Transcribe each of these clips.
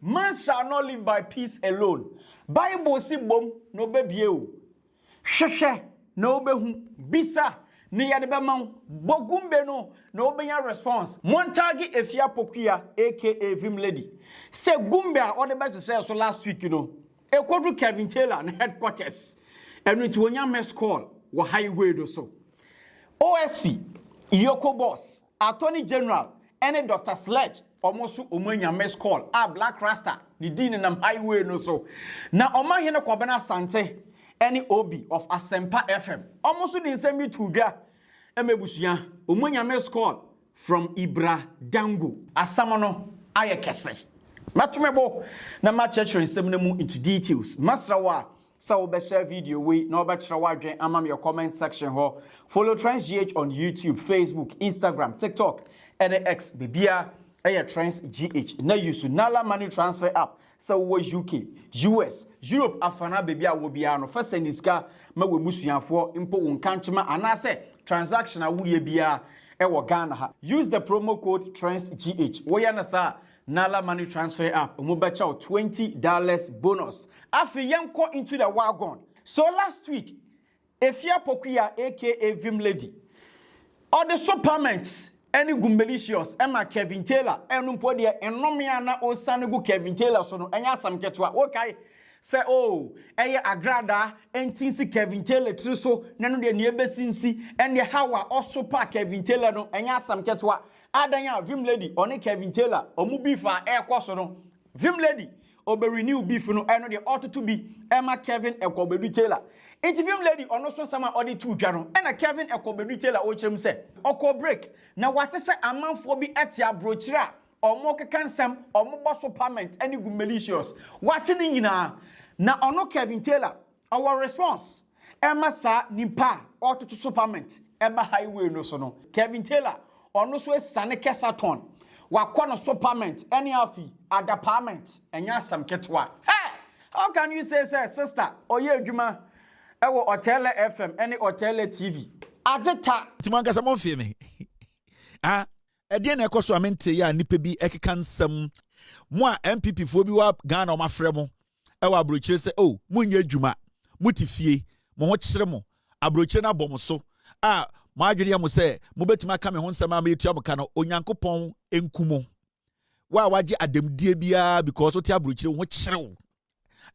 Man shall not live by peace alone. Bible si bom no bebie o. Hwehwe no behu bisa ne yade be man bogumbe no no benya response. Montagi efia pokuya aka Vim lady. Say gumbe a ode be say so last week you know. Ekodu Kevin Taylor na headquarters. Enu nti wonya mess call wo highway do so. OSP EOCO boss, Attorney General, and Dr. Sledge, almost Omanhene mess call. Black Rasta, ni din nam highway no so. Na Omanhene Kwabena Sante, any OB of Asempa FM. Almost didn't send me to ga. Emebusuya, Omanhene mess call from Ibra Dango. Asamano ayekese. Matumebo na ma church mu into details. Masrawa so be share video we na obachrawa dwen amam your comment section ho. Follow Trends GH on YouTube, Facebook, Instagram, TikTok, and X bibia Trends GH. Na use Nala money transfer app. So we UK, US, Europe afana bibia wo bia no first send iska ma we busuafo impo won kanchema anase transaction a wo ye bia ewo Ghana ha. Use the promo code Trends GH. Wo ya na sa Nala money transfer app. Omobacha $20 bonus. Afi yanko into the wagon. So last week, Efia Pokuya aka Vim lady, all the supplements, any gumbalicious, Emma Kevin Taylor, Enumpodia, and Nomiana or Sanugu Kevin Taylor, so no, and some ketwa. Okay, say, oh, Aya Agrada, and Tinsi Kevin Taylor, Truso, none of the nearby Sinsi, and the Hawa also pack Kevin Taylor, no, and some ketwa. Adanya Vim lady, on Kevin Taylor, or Mubifa air cosono. Vim lady, or be renew beef no, and the ought to be Emma Kevin and Kobe Taylor. Vim lady, or no so some other two jaro, and a Kevin and Kobe Taylor, which him say, or co break. Now what is a man for be at your brochura, or mocha cansam, or mobile parliament, any good malicious. What's in now no Kevin Taylor, our response. Emma sa nimpa, or to superment, Emma highway no sono. Kevin Taylor. Ono so sane kesaton wakwa no supplement any afi adapartment enya sam ketwa. Hey, how can you say sister oye adwuma ewo hotel FM any hotel TV ageta timanga sa monfie me ah ede na ekoso amente ya nipa bi ekeka nsam mo a MPP fo bi wa Ghana o mafrɛ mo ewo abrochire se oh munye adwuma mutifie mo ho kyere mo abrochire na bom so ah Marjorie mo say mo betima ka me ho nsema ma etua boka no onyankopon enkumo wa waje adamdie bia because o ti abrochire ho kyerew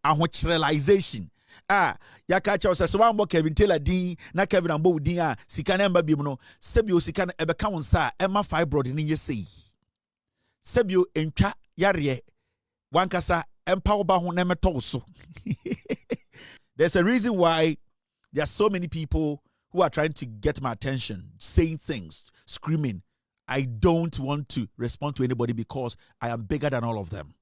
ahokyerelization yaka cha so wa mbo Kevin Taylor din na Kevin ambo din sika na mba biem no sebio sika na ebeka won sa ema fibroid ni nyesei sebio entwa yare wankasa empa wo ba ho na meto so. There's a reason why there are so many people who are trying to get my attention, saying things, screaming. I don't want to respond to anybody because I am bigger than all of them.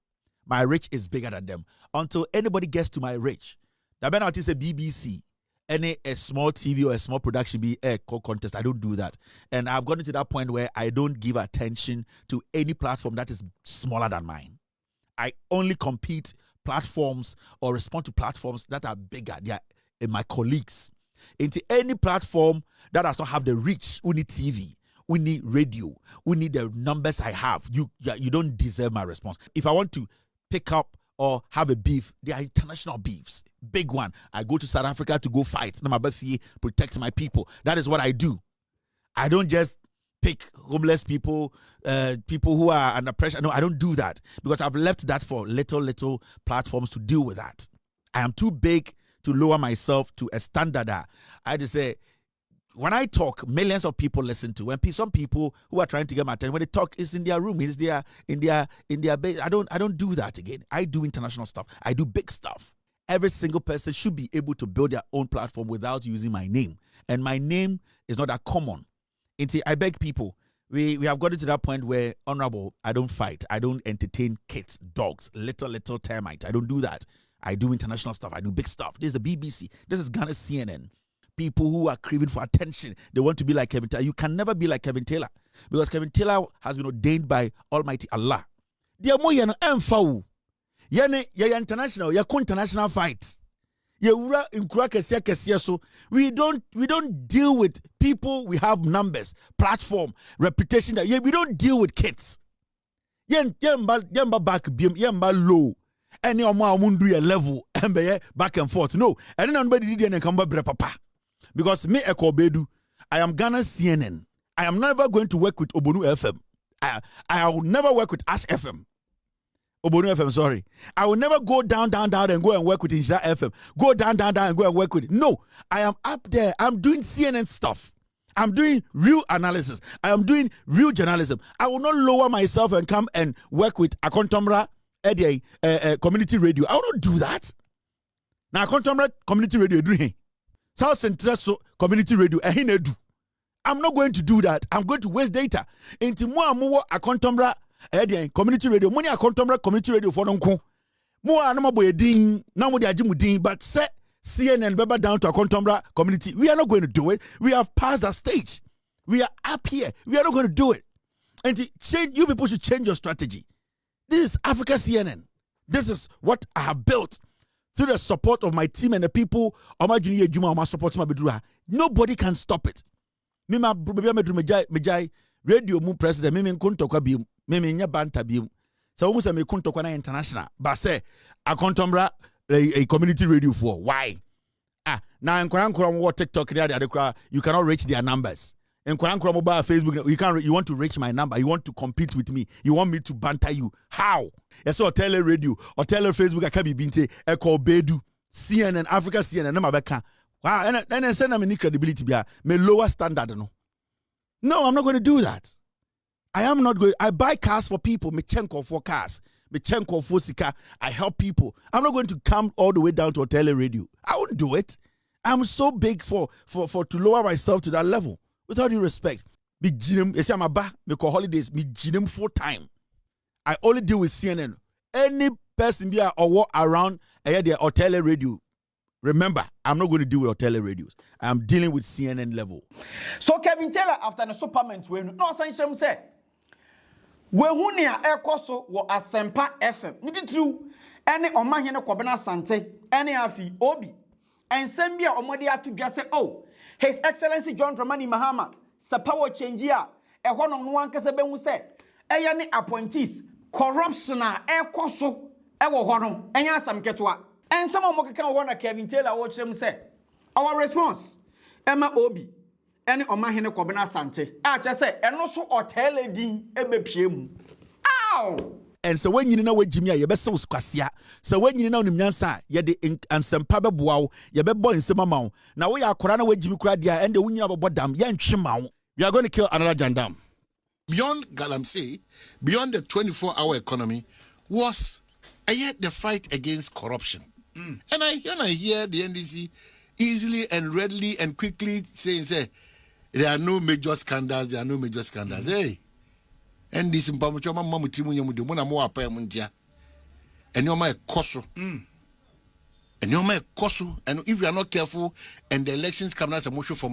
My reach is bigger than them. Until anybody gets to my reach. That when I say BBC, any a small TV or a small production be a contest, I don't do that. And I've gotten to that point where I don't give attention to any platform that is smaller than mine. I only compete platforms or respond to platforms that are bigger. They are my colleagues. Into any platform that does not have the reach. We need TV, we need radio, we need the numbers I have. You don't deserve my response. If I want to pick up or have a beef, they are international beefs. Big one. I go to South Africa to go fight. Protect my people. That is what I do. I don't just pick homeless people, people who are under pressure. No, I don't do that because I've left that for little platforms to deal with that. I am too big to lower myself to a standard that I just say, when I talk, millions of people listen to. When some people who are trying to get my attention, when they talk, it's in their room, it's in their base. I don't do that again. I do international stuff. I do big stuff. Every single person should be able to build their own platform without using my name. And my name is not that common. I beg people, we have gotten to that point where, honorable, I don't fight. I don't entertain kids, dogs, little termites. I don't do that. I do international stuff. I do big stuff. This is the BBC. This is Ghana's CNN. People who are craving for attention. They want to be like Kevin Taylor. You can never be like Kevin Taylor because Kevin Taylor has been ordained by Almighty Allah. They are more than emfau. Yene international. International fight. Yewura nkura kesiya so. We don't deal with people. We have numbers, platform, reputation. That we don't deal with kids. Yemba back beam, yemba low. Any omo amundu ya level, embe back and forth. No, I didn't nobody did any kamba bre papa. Because me Eko Bedu, I am Ghana CNN. I am never going to work with Obonu FM. I will never work with Ash FM. Obonu FM, sorry. I will never go down and go and work with Insha FM. Go down and go and work with it. No, I am up there. I'm doing CNN stuff. I'm doing real analysis. I am doing real journalism. I will not lower myself and come and work with Akontomra community radio. I will not do that. Now, Akontomra community radio doing South Central community radio. I'm not going to do that. I'm going to waste data. Into more Akontomra community radio. Money Akontomra community radio for nonko. More anamaboy ding. Now mo ajimu ding. But say CNN beba down to Akontomra community. We are not going to do it. We have passed that stage. We are up here. We are not going to do it. And you people should change your strategy. This is Africa CNN. This is what I have built through the support of my team and the people of my junior Juma, my support my bedroom. Nobody can stop it. Me ma mejai radio mu president me nkontokwa bi me nya banta bi so wo say me kontokwa na international but say Akontomra a community radio for why now nkran what TikTok there you cannot reach their numbers. Nkran mobile Facebook you want to reach my number, you want to compete with me, you want me to banter you. How? Yes, or tele radio or tele Facebook akabi binte Eko Bedu CNN Africa CNN na mabeka. Wow, and then send them any credibility be me lower standard no, I'm not going to do that. I am not going. I buy cars for people. Me chenko for cars. Me chenko for sika. I help people. I'm not going to come all the way down to a tele radio. I won't do it. I'm so big for to lower myself to that level. With all due respect, me gym. You see, I'm a back. Me call holidays. Me gym full time. I only deal with CNN. Any person be or walk around or tele radio. Remember, I'm not going to deal with tele radios. I'm dealing with CNN level. So Kevin Taylor, after the supplement, we no sanction say we hunia ekoso wo Asempa FM. Niti true any Omanhene Kobena Sante any afi obi and sembia omodi atu dwa say oh His Excellency John Dramani Mahama se power change ya ehwo no no ankase behu say eya ne appointees corruption a ekoso ewo ho no enya asam ketwa. And some of them want Kevin Taylor watch them say our response Emma Obi any Omanhene Kobena Sante. I just say and also hotel din ebepiem. Ow! And so when you know what Jimmy you best so squasia. So when you know Nimyansa, ye de Asempa beboa, ye be boy in Semamau. Now we are Korana with Jimmy Cradia and the winner of Bodam, Yan Chimau. We are going to kill another Jandam. Beyond Galamsey, beyond the 24-hour economy, was yet the fight against corruption. And I hear the NDC easily and readily and quickly saying, there are no major scandals, there are no major scandals. Hey, NDC mpamuchoma mamutimu nyamudu muna mwa apa muntia. And you're my koso. And you're my koso. And if you are not careful and the elections come as a motion for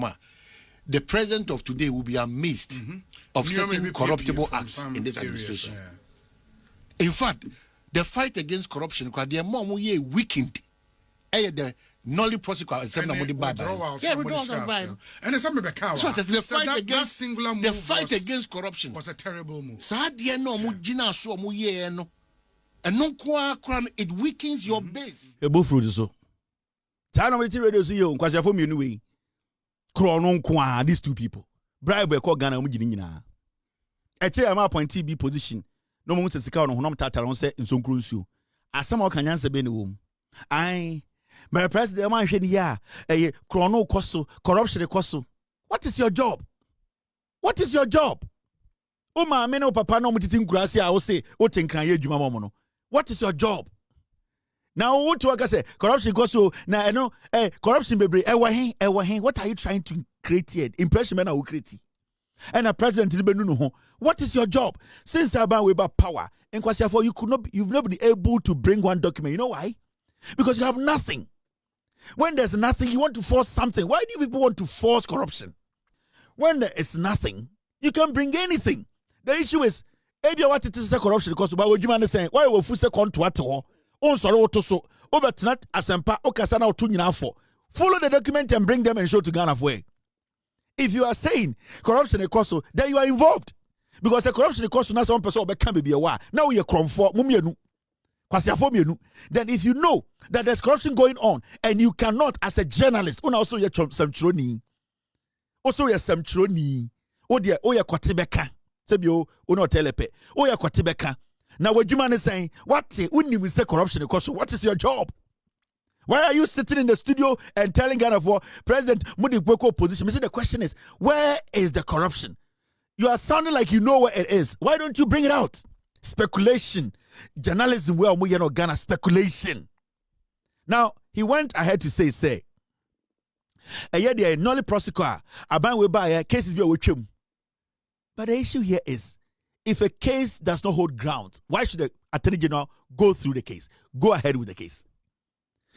the president of today will be amazed of certain corruptible acts in this administration. In fact, the fight against corruption, they are more weakened. The nolly prosecute and send the bad. Yeah, we don't have. And it's something about so the fight against corruption was a terrible move. Sadia no mujina so muye no. And no kwa it weakens your base. A bull fruit so. Tana military radio see you because you're from your way. Kronon kwa these two people. Bribe call Ghana mujinina. Actually, I'm appointee B position. No mo se sika no honom tata no se nsonkro nsuo asem o kanyanse be ne wom ai my president man hwe ni ya krono koso corruption koso. What is your job? What is your job? O ma me no papa no mutiti nkurase a wo se o tinkan ye adwuma mo no. What is your job? Now what to say corruption koso na no corruption bebre ewo hen what are you trying to create here? Impression man na create. And a president no. What is your job? Since about we about power, and you've not been able to bring one document. You know why? Because you have nothing. When there's nothing, you want to force something. Why do people want to force corruption? When there is nothing, you can bring anything. The issue is, what it is corruption because why would you understand? Why will you say On sorrow to so. Obertnat Asempa Okasana Tunyina for. Follow the document and bring them and show to Ghana for. If you are saying corruption is then you are involved. Because the corruption is cost, not some person can be a while. Now you're comfort, mumienu. Then if you know that there's corruption going on and you cannot, as a journalist, also you're some troni, also you're some troni, oh dear, oh you're Kwatibeka, Sebio, uno telepe, oh you're Kwatibeka. Now what you man is saying, what you say corruption because what is your job? Why are you sitting in the studio and telling Ghana for President Mudi Boko position? The question is, where is the corruption? You are sounding like you know where it is. Why don't you bring it out? Speculation. Journalism where we are not Ghana speculation. Now, he went ahead to say, a year there, nolly prosecutor, a ban will buy cases be with him. But the issue here is, if a case does not hold ground, why should the Attorney General go through the case? Go ahead with the case.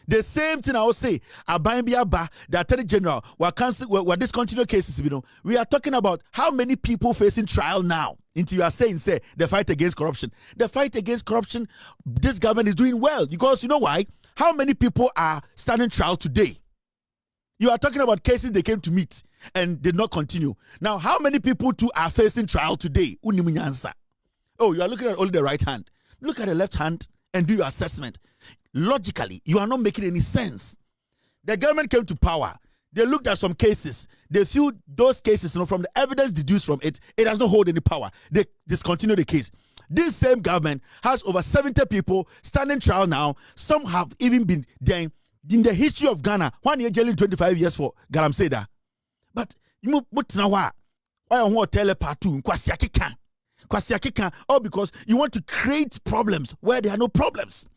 The same thing I will say, the Attorney General, will discontinue cases. We are talking about how many people facing trial now. Until you are saying, the fight against corruption. The fight against corruption, this government is doing well. Because you know why? How many people are standing trial today? You are talking about cases they came to meet and did not continue. Now, how many people too are facing trial today? Oh, you are looking at only the right hand. Look at the left hand and do your assessment. Logically, you are not making any sense. The government came to power. They looked at some cases. They feel those cases, from the evidence deduced from it, it does not hold any power. They discontinue the case. This same government has over 70 people standing trial now. Some have even been there in the history of Ghana. 1 year jail in 25 years for Galam Seda. But you why I want to tell a partu kwasiakika, all because you want to create problems where there are no problems.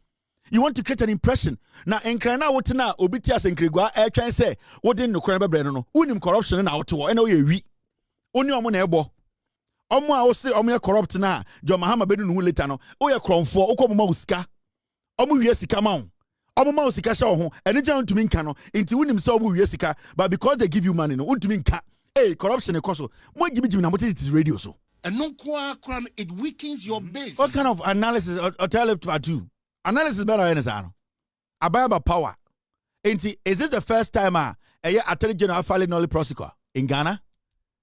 You want to create an impression. Now, enkrana wotina obitias enkrigwa try say what didn't no crime no unim corruption na auto and we oni omo na ebo omo a wo say omo corrupt na John Mahama bedu no later no o ye kromfo okomo usika omo wie sika ma omo ma usika sha ho ene ja ntumi nka no nti unim say omo wie sika but because they give you money no ntumi nka corruption e koso mo gibigimi na mo it radio so and no kwa it weakens your base. What kind of analysis or tell it to do? Analysis better than this. About power. Is this the first time a Attorney General filing only prosecutor in Ghana?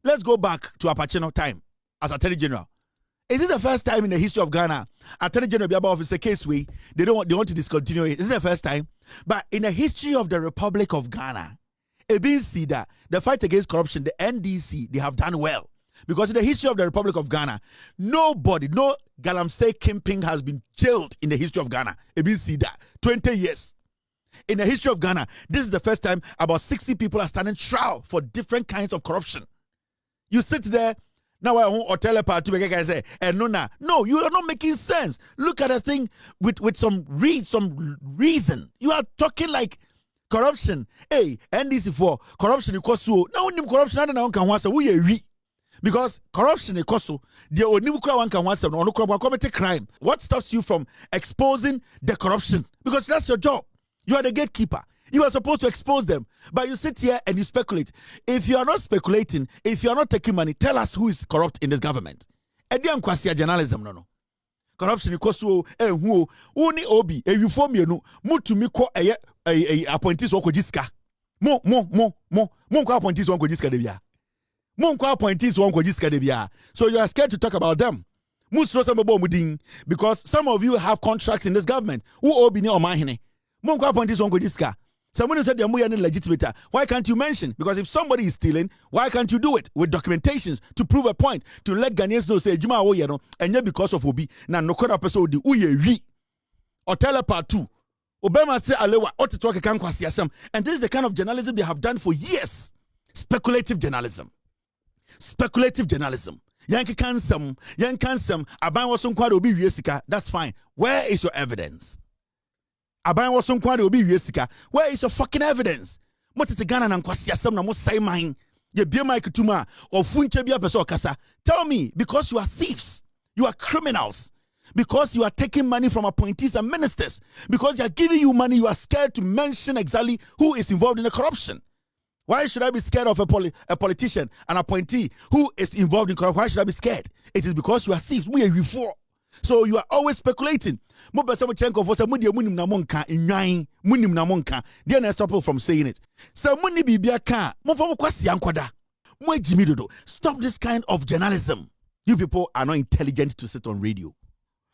Let's go back to Apachino time as Attorney General. Is this the first time in the history of Ghana Attorney General Biaba office a case they want to discontinue it? Is this the first time? But in the history of the Republic of Ghana, ABC that the fight against corruption, the NDC, they have done well. Because in the history of the Republic of Ghana, nobody, no Galamsey Kingpin has been jailed in the history of Ghana. ABC that 20 years. In the history of Ghana, this is the first time about 60 people are standing trial for different kinds of corruption. You sit there, now I won't tell a part to make guys say, no, you are not making sense. Look at a thing with some reason. You are talking like corruption. Hey, NDC for corruption because so now corruption I don't know we because corruption is also the only one can want to commit crime. What stops you from exposing the corruption? Because that's your job. You are the gatekeeper. You are supposed to expose them. But you sit here and you speculate. If you are not speculating, if you are not taking money, tell us who is corrupt in this government. Journalism, no. Corruption is also who only obi you form you know mutumi ko appointees wako jiska. Mo appointees wako jiska devia. So you are scared to talk about them. Because some of you have contracts in this government. Who obi ni Omanhene? Someone said they are legitimate. Why can't you mention? Because if somebody is stealing, why can't you do it with documentations to prove a point, to let Ghanaians know say Juma wo no and yet because of obi na no kwara person di uye wi or tell a part 2. Obama say alewa oteto kan kwasi asem, and this is the kind of journalism they have done for years. Speculative journalism. Yankee cansem, aban wasn't quite obi wiesika. That's fine. Where is your evidence? Aban wasn't quite obi wiesika. Where is your fucking evidence? Motete Ghana na kwasi asem na mo sai man. Ye bia mic tuma or funche bia peso kasa. Tell me, because you are thieves, you are criminals. Because you are taking money from appointees and ministers. Because they are giving you money, you are scared to mention exactly who is involved in the corruption. Why should I be scared of a politician, an appointee who is involved in corruption? Why should I be scared? It is because you are thieves. We are before. So you are always speculating. Mo person mo chenko for say mo de munim na monka nwan munim na monka. They na stop you from saying it. So mo ni bibia ka mo fa mo kwasi ankwada. Mo ejimi dodo. Stop this kind of journalism. You people are not intelligent to sit on radio.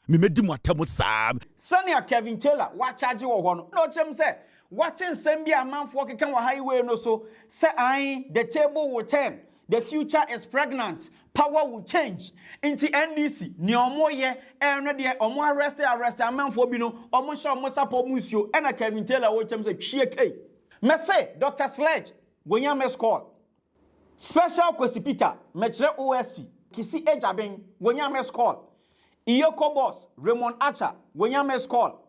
Me medi mo atamo sam. Sanya Kevin Taylor wa charge wo ho no. No chem say what in sembi amanfo keka wa highway no so say I the table will turn. The future is pregnant. Power will change. Into NDC, ni omo ye, no de omo arrest amanfo bi no, omo sha omo support musio, and Kevin Taylor wo chem say hwie me say Dr. Sledge, gonya mes call. Special Kwesi Peter, metre OSP, kisi ejaben, gonya mes call. EOCO boss, Raymond Archer, gonya mes call.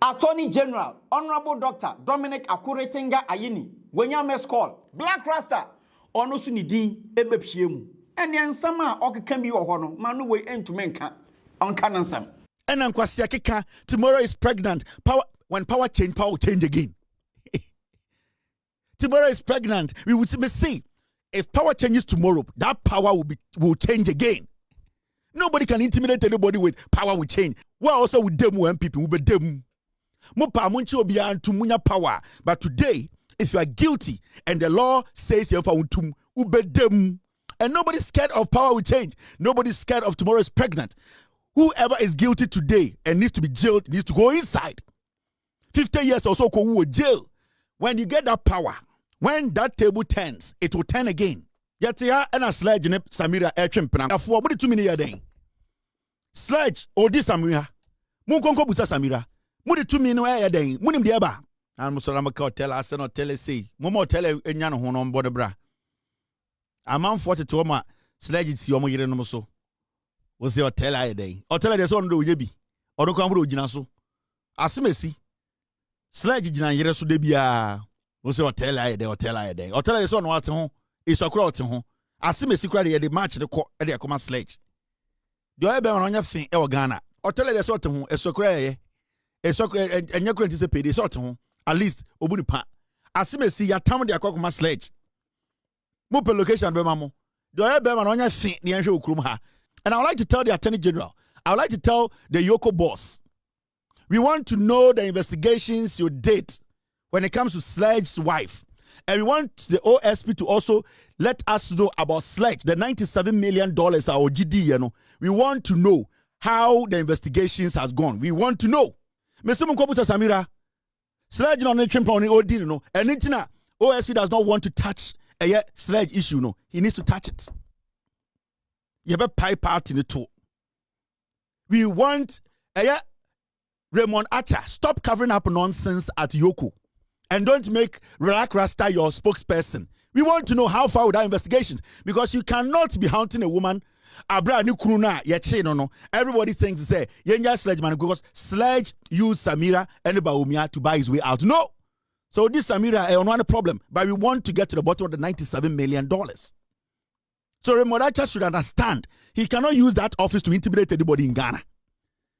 Attorney General, Honorable Dr. Dominic Akuretenga Ayini, gonya mes call. Black Rasta, ono su ni din ebepie mu. And then some can be your honor, manu way end to menka on canansam. And Anquasia Kika, tomorrow is pregnant. Power when power will change again. Tomorrow is pregnant. We will see if power changes tomorrow, that power will change again. Nobody can intimidate anybody with power will change. We're also with them when people will be them. Mopa munchi obiya antumunya power. But today, if you are guilty and the law says you have them. And nobody's scared of power will change. Nobody's scared of tomorrow is pregnant. Whoever is guilty today and needs to be jailed needs to go inside. 50 years or so go jail. When you get that power, when that table turns, it will turn again. Yatia and a Sledge in Samira EOCO. After what 2 minutes a day. Sledge or this Samira. Munkonko buta Samira. Mudi 2 minutes a day. Munim diaba. And Musalamaka tell us not tell us say. Momo tell Enyano Honon Bodebra. A man 42 ma Sledge si omo yire no so. Wo se hotel aye den. Hotel de so no do yebi. Odo kan bro gina so. Asemesi. Sledge gina yire so de bia. Wo se hotel aye den. Hotel de so no ate ho. Isokura ate ho. Asemesi kura de match de ko de akoma Sledge. De oye be no nya fin e wo Ghana. Hotel de so ate ho. Esokura ye. Esokura enya kura ntise pede so ate ho. At least obuni pa. Asemesi ya tam de akoma Sledge. Mupe location be mamo. Do I be man onya fin ne enhwe okrum ha. And I would like to tell the Attorney General, I would like to tell the EOCO boss, we want to know the investigations you did when it comes to Sledge's wife. And we want the OSP to also let us know about Sledge, the $97 million our GD, you know. We want to know how the investigations has gone. We want to know. Mr. Munkoputa Samira, Sledge no trim on the you know, and OSP does not want to touch a Sledge issue, no. He needs to touch it. You have a pipe part in the toe. We want Raymond Archer, stop covering up nonsense at EOCO. And don't make Relax Rasta your spokesperson. We want to know how far with our investigations. Because you cannot be hunting a woman. Abra ni kuruna yeche no. Everybody thinks say Yenya Sledge man because Sledge used Samira and Baumia to buy his way out. No. So this Samira is not a problem. But we want to get to the bottom of the $97 million. So Raymond Archer should understand he cannot use that office to intimidate anybody in Ghana.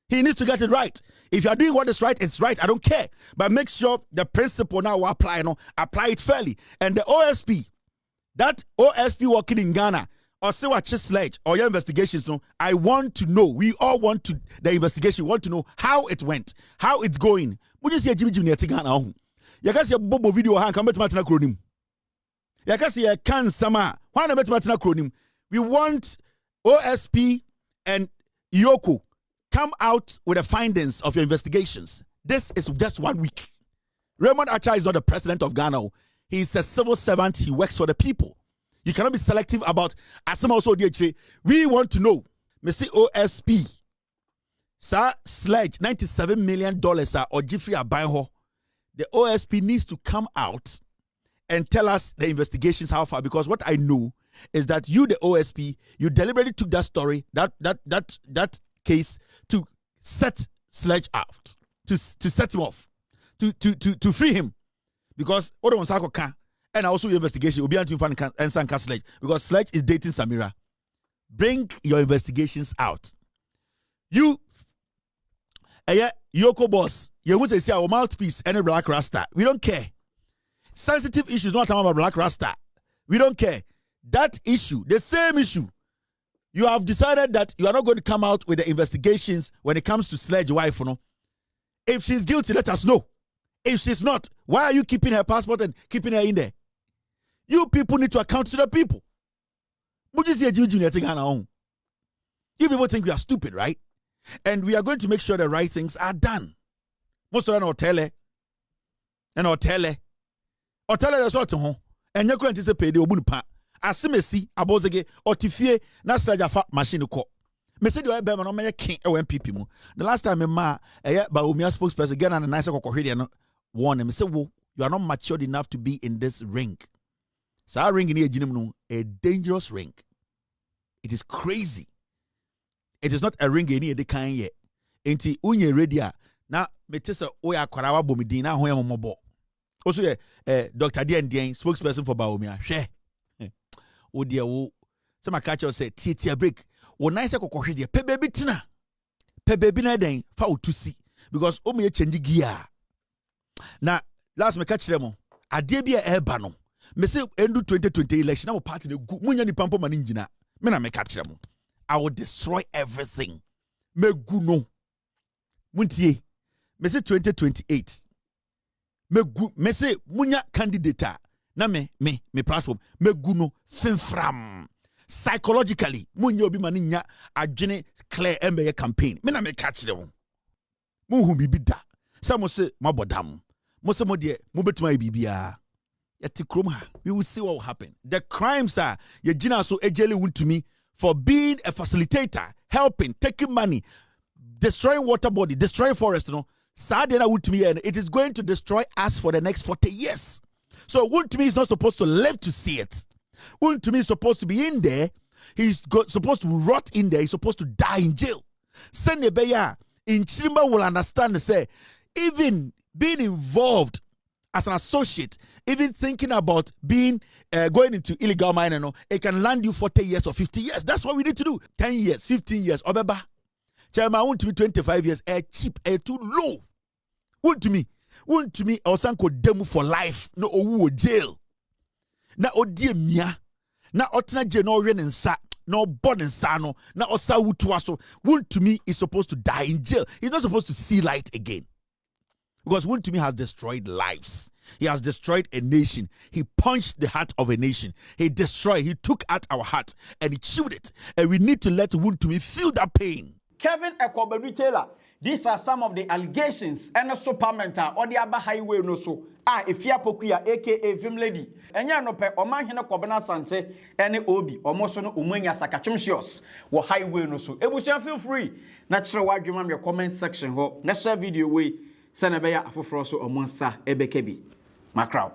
He needs to get it right. If you are doing what is right, it's right. I don't care. But make sure the principle now will apply, apply it fairly. And the OSP, that OSP working in Ghana, or say what Sledge or your investigations, I want to know. We all want to the investigation. We want to know how it went, how it's going. We just hear Jimmy Ghana. You can see a bobo video hand come back to acronym. You can see a can sama. Why not acronym? We want OSP and EOCO come out with the findings of your investigations. This is just 1 week. Raymond Archer is not the president of Ghana. He's a civil servant. He works for the people. You cannot be selective about Asempa also DHA. We want to know. Mr. OSP. Sir Sledge, $97 million or Jeffrey Abayho. The OSP needs to come out and tell us the investigations how far. Because what I know is that you, the OSP, you deliberately took that story, that case to set Sledge out, to set him off, to free him. Because Odo Sako can, and also your investigation will be until you find and Sanka Sledge. Because Sledge is dating Samira. Bring your investigations out. You, EOCO boss, you want to say our mouthpiece and a Black Rasta. We don't care. Sensitive issues, not about Black Rasta. We don't care. That issue, the same issue, You have decided that you are not going to come out with the investigations when it comes to Sledge wife, you know. If she's guilty, let us know. If she's not, why are you keeping her passport and keeping her in there? You people need to account to the people. You people think we are stupid, right? And we are going to make sure the right things are done. Most of them are tele. And or tele the sort of home. And you're going to say pay the obunpa. Asimesi abozege otifie na Sledge afa machine ko. Me say the be no me king e MPP mu. The last time me ma ba Umia spokesperson again and nice kokohwe no warn me say wo you are not matured enough to be in this ring. So our ring in here a dangerous ring. It is crazy. It is not a ring in here the kind yet. Enti unye ready na me tese oya kwara wa bomidin na ho ya momobo. Also Dr. Dien spokesperson for Baumia. Hwe. O dear wo some catcher say tia break. O nice kokohwe de pe baby tina. Pe baby na den fa otusi because o me change gear. Na last me catch them ade bia eba no. Me say endu 2020 election na mo party de gu munya ni pampo maningina. Me na me catch them. I will destroy everything. Me gu no. Muntie. Me say 2028. Me say munya candidate na me platform me gu no finfram psychologically munya obi maninya adwene clear embe campaign me na me catch them mu hu bibi da say mo say mabodam mo say mo de mo betuma bibia yeti krom ha we will see what will happen. The crimes are ye gina so ejele to me for being a facilitator, helping, taking money, destroying water body, destroying forest, you know. Sadena would to me, and it is going to destroy us for the next 40 years. So Wood to me is not supposed to live to see it. Wood to me is supposed to be in there. Supposed to rot in there. He's supposed to die in jail. Senebeya in Chimba will understand, say, even being involved as an associate, even thinking about being going into illegal mining, it can land you 40 years or 50 years. That's what we need to do. 10 years, 15 years. Obeba. Chairman, I want to be 25 years. Cheap, too low. Want to me, Osanko demu for life. No, jail. Na odie mia. Na otna je no ren nsa. No born nsa no. Na osa wutuaso. Want to me is supposed to die in jail. He's not supposed to see light again. Because Woon to me has destroyed lives. He has destroyed a nation. He punched the heart of a nation. He took out our heart and he chewed it. And we need to let Woon to me feel that pain. Kevin Ekobedi Taylor, these are some of the allegations and a supermentor or the Aba Highway no so. Ifia Pokuya, aka Vim Lady. Enya no pe Omanhene Kobena Sante, any Obi, or Mosono Umenya Sakachumshios, or Highway no so. Ebusian feel free. Natural wag your comment section ho. Next video way. Senabeya afofro so omonsa ebekebi. Macrow.